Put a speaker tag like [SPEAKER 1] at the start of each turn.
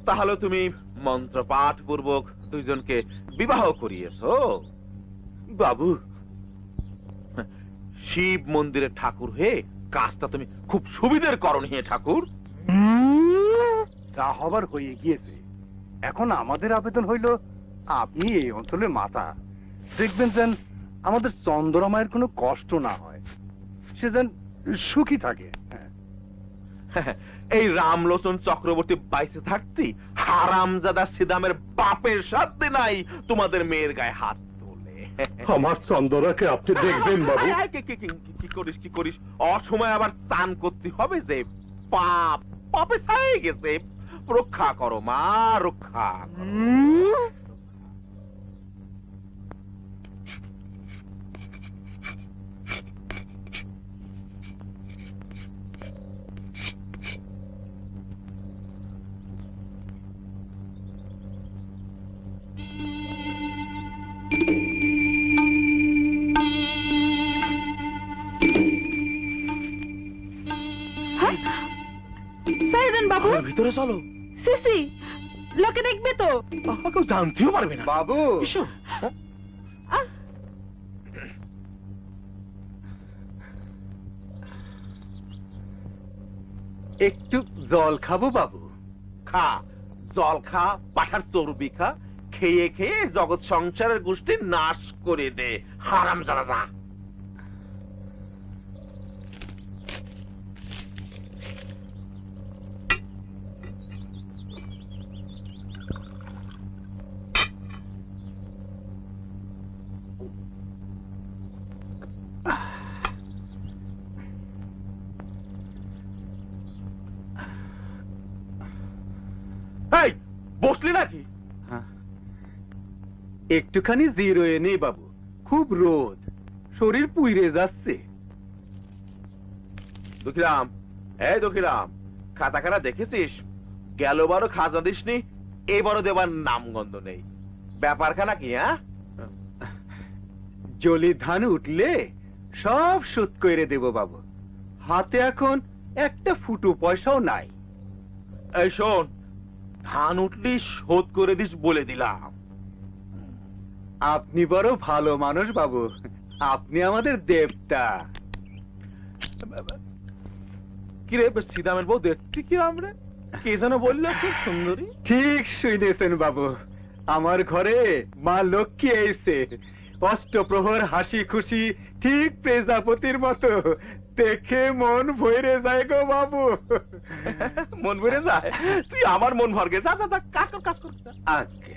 [SPEAKER 1] তাহলে তুমি মন্ত্রপাঠ পূর্বক দুইজনকে বিবাহ করিয়েছো?
[SPEAKER 2] বাবু,
[SPEAKER 1] শিব মন্দিরের ঠাকুর হয়ে কাজটা তুমি খুব সুবিধের করনি হে ঠাকুর।
[SPEAKER 2] যা হবার হয়ে গিয়েছে। এখন আমাদের আবেদন হইল, আপনি এই অঞ্চলের মাতা, দেখবেন যেন আমাদের চন্দ্রমায়ের কোনো কষ্ট না হয়, সে যেন সুখী থাকে।
[SPEAKER 1] এই রামলোচন চক্রবর্তী বাইসে থাকতে হারামজাদা সিদামের বাপের সাথে নাই তোমাদের মেয়ের গায়ে হাত তোলে।
[SPEAKER 3] আমার চন্দরাকে আপনি দেখবেন বাবু।
[SPEAKER 1] কি করিস অসময় আবার স্নান করতে হবে যে? পাপ পাপে ছাই গেছে। রক্ষা করো মা, রক্ষা করো।
[SPEAKER 4] বাবু
[SPEAKER 1] ভিতরে চলো।
[SPEAKER 4] সিসি, লোকে দেখবে তো।
[SPEAKER 1] কেউ জানতেও পারবে না।
[SPEAKER 2] বাবু, একটু জল খাবো বাবু?
[SPEAKER 1] খা, জল খা, পাঠার চর্বি খা, খেয়ে খেয়ে জগৎ সংসারের গোষ্ঠী নাশ করে দে হারামজাদা। বসলি নাকি?
[SPEAKER 2] একটুখানি জিরোয়ে নেই বাবু, খুব রোদ, শরীর পুইরে যাচ্ছে।
[SPEAKER 1] দুঃখিরাম, এই দুঃখিরাম, খাতা খানা দেখেছিস? গেলবারও খাজনা দিসনি, এবারও দেবার নামগন্ধ নেই। ব্যাপারখানা কি? হ্যাঁ,
[SPEAKER 2] জলি ধান উঠলে সব শোধ করে দেব বাবু, হাতে এখন একটা ফুটো পয়সাও নাই।
[SPEAKER 1] এই শোন, ধান উঠলি শোধ করে দিস বলে দিলাম।
[SPEAKER 2] আপনি বড় ভালো মানুষ বাবু, আপনি আমাদের দেবতা।
[SPEAKER 1] কিরে, সিদামের বউ দেখছি কি আমরা? কে যেন বললো খুব সুন্দরী?
[SPEAKER 2] ঠিক শুনেছেন বাবু, আমার ঘরে মা লক্ষ্মী এসে, অষ্টপ্রহর হাসি খুশি, ঠিক প্রজাপতির মতো, দেখে মন ভরে যায় গো বাবু।
[SPEAKER 1] মন ভরে যায়? তুই আমার মন ভরগে, যা যা যা, কাজ কর কাজ কর।
[SPEAKER 2] আচ্ছা।